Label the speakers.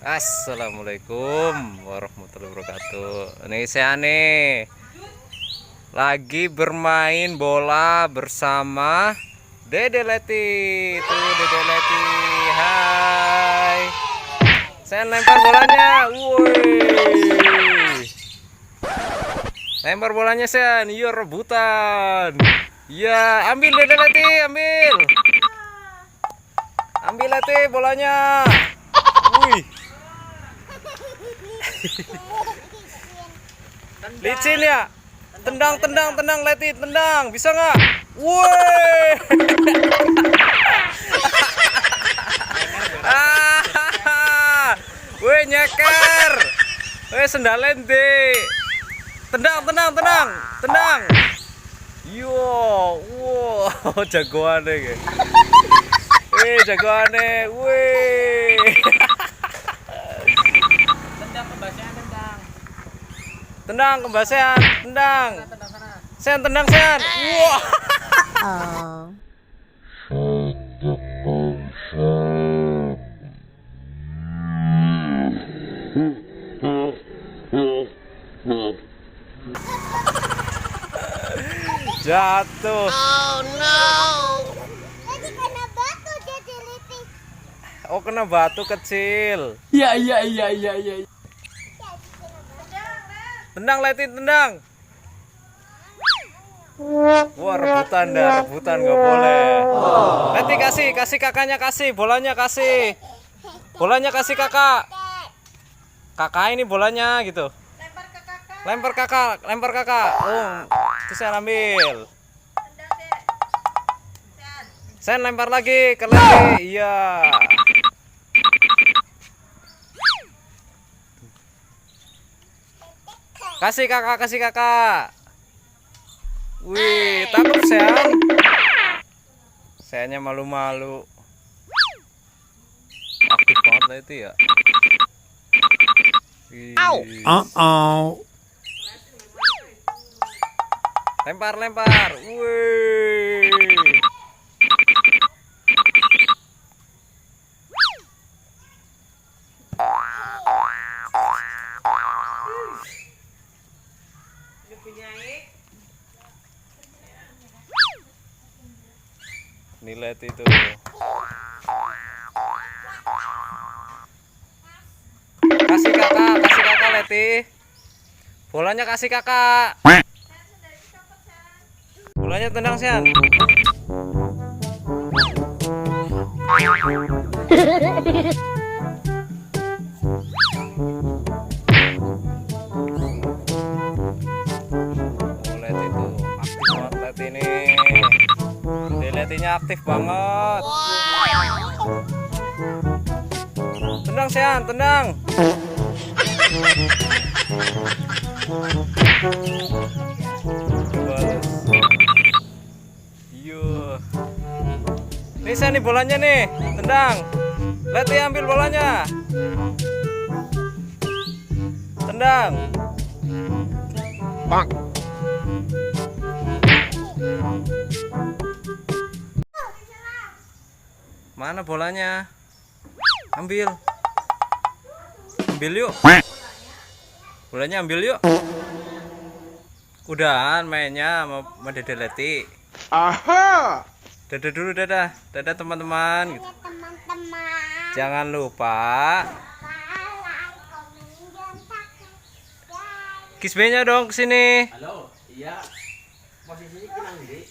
Speaker 1: Assalamualaikum warahmatullahi wabarakatuh. Ini saya nih lagi bermain bola bersama Dede Leti. Tuh Dede Leti. Hai. Saya lempar bolanya. Woi. Lempar bolanya saya. Iya rebutan. Ya, ambil Dede Leti, ambil. Ambil Leti bolanya. Wih. Licin ya. Tendang Leti, tendang. Bisa nggak? Woi. Woi nyeker. Woi sendalen deh. Tendang. Yo, wow, jagoan deh. Jagoan deh. Woi. Tendang kembasean, tendang. Sen tendang sen. Wah. Jatuh. Oh no.
Speaker 2: Tadi kena batu jadi Liti.
Speaker 1: Oh kena batu kecil.
Speaker 3: Iya.
Speaker 1: Tendang Leti, tendang. Wah rebutan nggak boleh. Leti kasih kakaknya, kasih bolanya, kasih kasih kakak. Kakak ini bolanya gitu. Lempar kakak. Oh, itu saya ambil. Saya lempar lagi ke Leti. Iya. Kasih kakak. Wih, takut sayang. Sayangnya malu-malu. Aktif banget lah itu ya. Lempar. Wih. Nilai itu. Kasih kakak Leti. Bolanya kasih kakak. Bolanya tendang Sian. Leti itu aktif banget Leti ini. Letinya aktif banget. Tendang Sian, tendang. Yo. Nih Sian nih bolanya nih, tendang. Leti ambil bolanya. Tendang. Bang. Mana bolanya? Ambil yuk. Bolanya ambil yuk. Udahan mainnya sama Dede Leti.
Speaker 3: Aha.
Speaker 1: Dadah dulu, dadah teman-teman. Gitu.
Speaker 2: Teman-teman.
Speaker 1: Jangan lupa Kisbenya dong kesini.
Speaker 3: Halo, iya. Posisinya kenang, Dik.